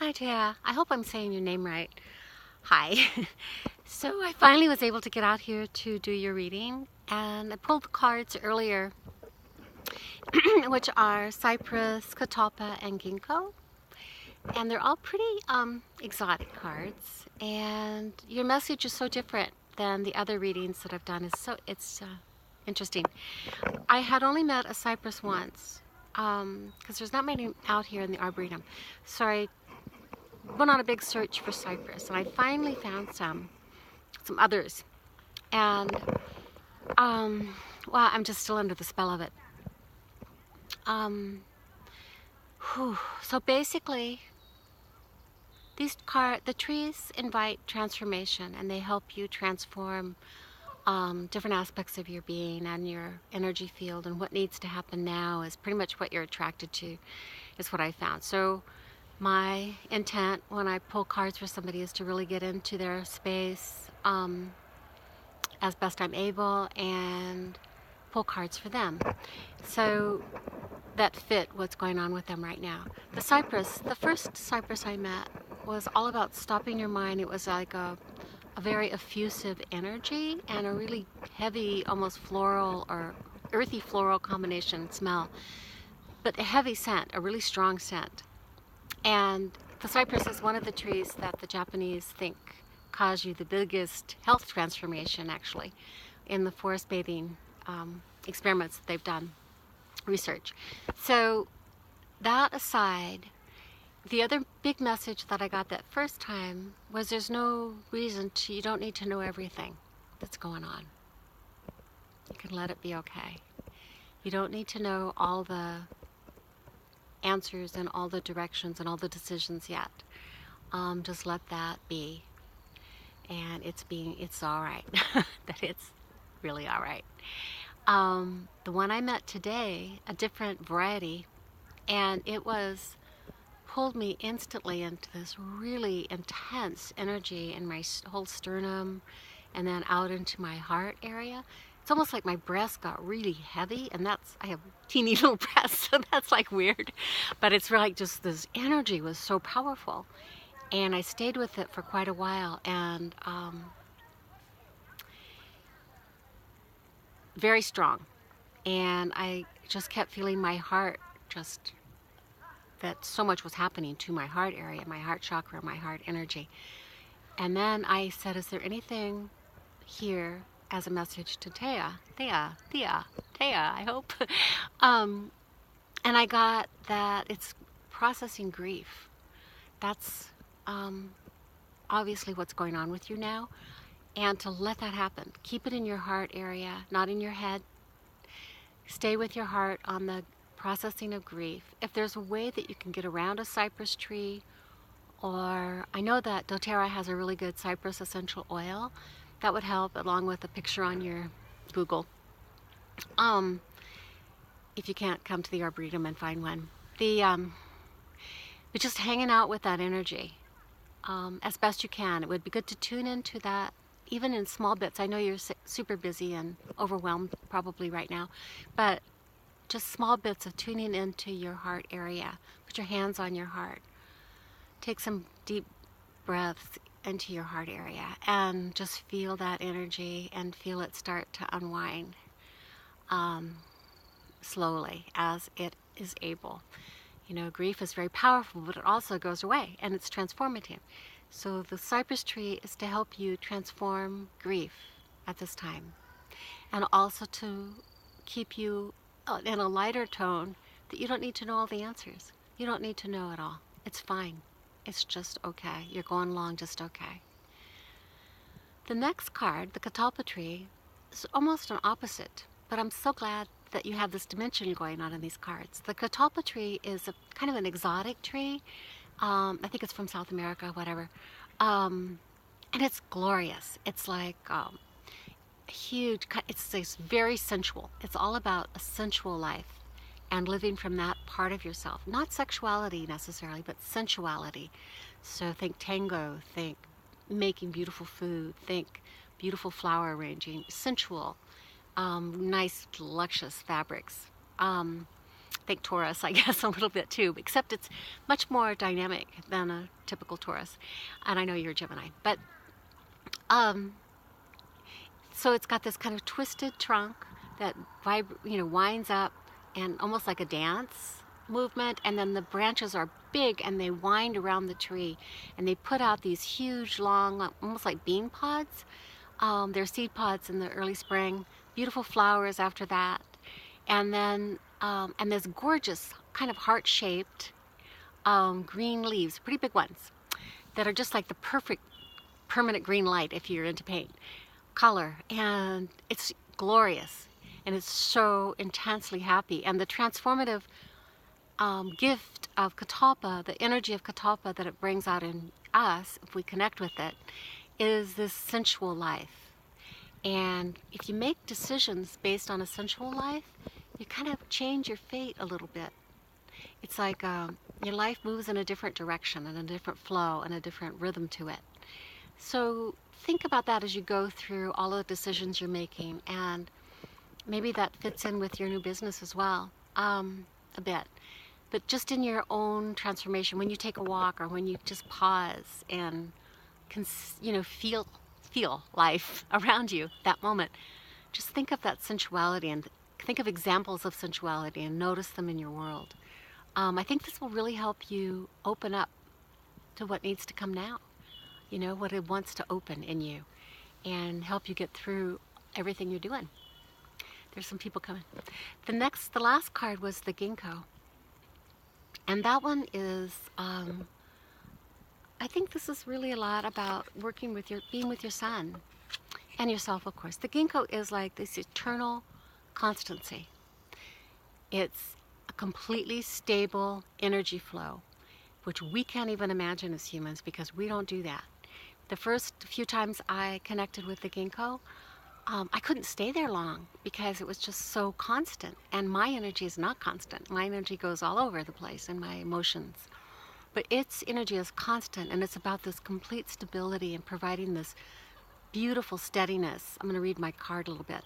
Hi, Thea. I hope I'm saying your name right. Hi. So I finally was able to get out here to do your reading, and I pulled the cards earlier, which are Cypress, Catalpa, and Ginkgo, and they're all pretty exotic cards. And your message is so different than the other readings that I've done. It's interesting. I had only met a Cypress once, because there's not many out here in the Arboretum. So I went on a big search for cypress, and I finally found some others. And well, I'm just still under the spell of it. Um, so basically, the trees invite transformation, and they help you transform different aspects of your being and your energy field. And what needs to happen now is pretty much what you're attracted to, is what I found. So my intent when I pull cards for somebody is to really get into their space as best I'm able and pull cards for them. So that fit what's going on with them right now. The first cypress I met was all about stopping your mind. It was like a very effusive energy and a really heavy, almost floral or earthy floral combination smell, but a heavy scent, a really strong scent. And the cypress is one of the trees that the Japanese think cause you the biggest health transformation, actually, in the forest bathing experiments that they've done, research. So that aside, the other big message that I got that first time was there's no reason you don't need to know everything that's going on. You can let it be okay. You don't need to know all the answers and all the directions and all the decisions yet. Just let that be. And it's all right. That it's really all right. The one I met today, a different variety, and it pulled me instantly into this really intense energy in my whole sternum and then out into my heart area. It's almost like my breast got really heavy, and I have teeny little breasts, so that's like weird. But it's like just this energy was so powerful. And I stayed with it for quite a while, and very strong. And I just kept feeling my heart, that so much was happening to my heart area, my heart chakra, my heart energy. And then I said, is there anything here as a message to Thea, I hope. And I got that it's processing grief. That's obviously what's going on with you now. And to let that happen. Keep it in your heart area, not in your head. Stay with your heart on the processing of grief. If there's a way that you can get around a cypress tree, or I know that doTERRA has a really good cypress essential oil, that would help, along with a picture on your Google. If you can't come to the Arboretum and find one. But just hanging out with that energy as best you can. It would be good to tune into that, even in small bits. I know you're super busy and overwhelmed probably right now, but just small bits of tuning into your heart area. Put your hands on your heart. Take some deep breaths into your heart area and just feel that energy and feel it start to unwind slowly as it is able. You know, grief is very powerful, but it also goes away, and it's transformative. So the cypress tree is to help you transform grief at this time, and also to keep you in a lighter tone, that you don't need to know all the answers. You don't need to know it all. It's fine. It's just okay. You're going along just okay. The next card, the catalpa tree, is almost an opposite, but I'm so glad that you have this dimension going on in these cards. The catalpa tree is a kind of an exotic tree. I think it's from South America, whatever. And it's glorious. It's like huge, it's very sensual. It's all about a sensual life and living from that part of yourself. Not sexuality necessarily, but sensuality. So think tango, think making beautiful food, think beautiful flower arranging, sensual, nice, luscious fabrics. think Taurus, I guess, a little bit too, except it's much more dynamic than a typical Taurus. And I know you're a Gemini. But um, so it's got this kind of twisted trunk that winds up and almost like a dance movement, and then the branches are big and they wind around the tree, and they put out these huge, long, almost like bean pods. They're seed pods in the early spring, beautiful flowers after that, and then and there's gorgeous kind of heart-shaped green leaves, pretty big ones, that are just like the perfect permanent green light if you're into paint color, and it's glorious, and it's so intensely happy. And the transformative gift of Catalpa, the energy of Catalpa that it brings out in us, if we connect with it, is this sensual life. And if you make decisions based on a sensual life, you kind of change your fate a little bit. It's like your life moves in a different direction and a different flow and a different rhythm to it. So think about that as you go through all of the decisions you're making, and maybe that fits in with your new business as well, a bit. But just in your own transformation, when you take a walk or when you just pause and feel life around you, that moment, just think of that sensuality and think of examples of sensuality and notice them in your world. I think this will really help you open up to what needs to come now. What it wants to open in you, and help you get through everything you're doing. There's some people coming. The last card was the ginkgo. And that one is, I think this is really a lot about being with your son and yourself, of course. The ginkgo is like this eternal constancy. It's a completely stable energy flow, which we can't even imagine as humans because we don't do that. The first few times I connected with the ginkgo, I couldn't stay there long because it was just so constant. And my energy is not constant. My energy goes all over the place in my emotions. But its energy is constant, and it's about this complete stability and providing this beautiful steadiness. I'm going to read my card a little bit.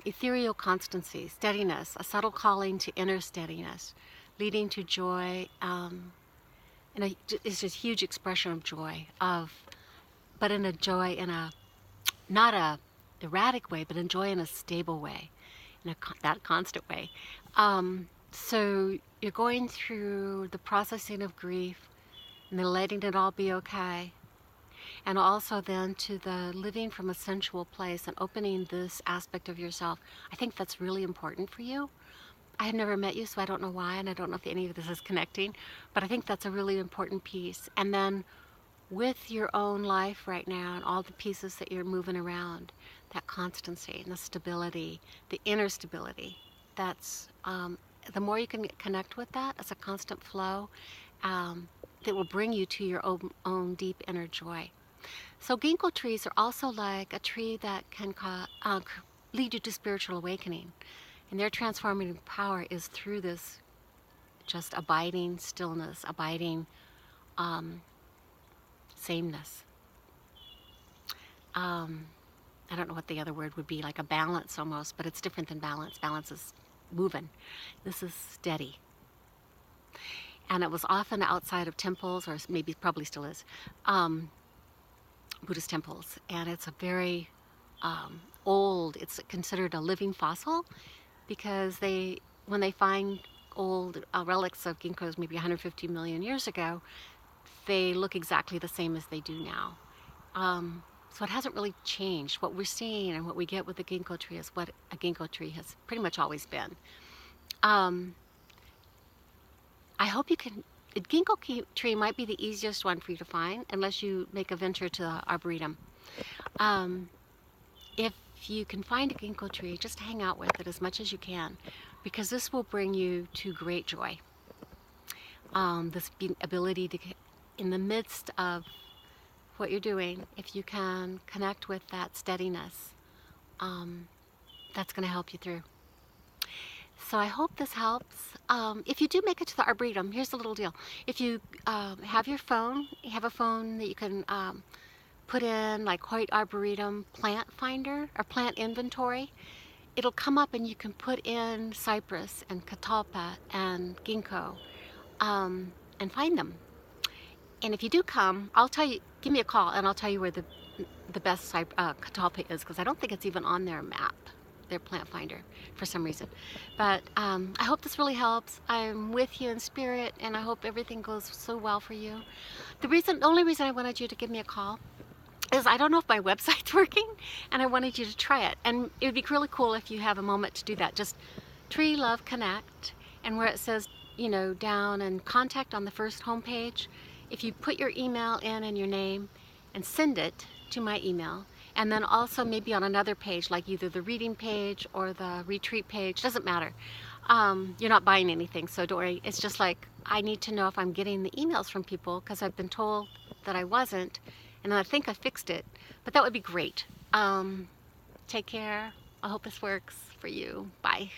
Ethereal constancy, steadiness, a subtle calling to inner steadiness, leading to joy. And it's just a huge expression of joy, but in a joy not a erratic way, but in joy in a stable way, that constant way. So you're going through the processing of grief and then letting it all be okay. And also then to the living from a sensual place and opening this aspect of yourself. I think that's really important for you. I have never met you, so I don't know why, and I don't know if any of this is connecting, but I think that's a really important piece. And then with your own life right now and all the pieces that you're moving around, that constancy and the stability, the inner stability, that's the more you can connect with that as a constant flow, that will bring you to your own deep inner joy. So ginkgo trees are also like a tree that can lead you to spiritual awakening. And their transformative power is through this just abiding stillness, abiding sameness. I don't know what the other word would be, like a balance almost, but it's different than balance. Balance is moving. This is steady. And it was often outside of temples, or maybe probably still is, Buddhist temples. And it's a very old, it's considered a living fossil, because when they find old relics of ginkgos maybe 150 million years ago, they look exactly the same as they do now. So it hasn't really changed. What we're seeing and what we get with the ginkgo tree is what a ginkgo tree has pretty much always been. I hope you can. A ginkgo tree might be the easiest one for you to find, unless you make a venture to the arboretum. If you can find a ginkgo tree, just hang out with it as much as you can, because this will bring you to great joy. This ability to, in the midst of what you're doing, if you can connect with that steadiness, that's going to help you through. So I hope this helps. If you do make it to the Arboretum, here's the little deal. If you have a phone that you can put in like Hoyt Arboretum plant finder or plant inventory, it'll come up and you can put in cypress and catalpa and ginkgo, and find them. And if you do come, I'll tell you, give me a call and I'll tell you where the best catalpa is, because I don't think it's even on their map, their plant finder, for some reason. But I hope this really helps. I'm with you in spirit, and I hope everything goes so well for you. The only reason I wanted you to give me a call is I don't know if my website's working, and I wanted you to try it. And it would be really cool if you have a moment to do that. Just Tree Love Connect, and where it says, you know, down and contact on the first homepage, if you put your email in and your name and send it to my email, and then also maybe on another page, like either the reading page or the retreat page, doesn't matter. You're not buying anything, so don't worry. It's just like, I need to know if I'm getting the emails from people, because I've been told that I wasn't, and I think I fixed it, but that would be great. Take care. I hope this works for you. Bye.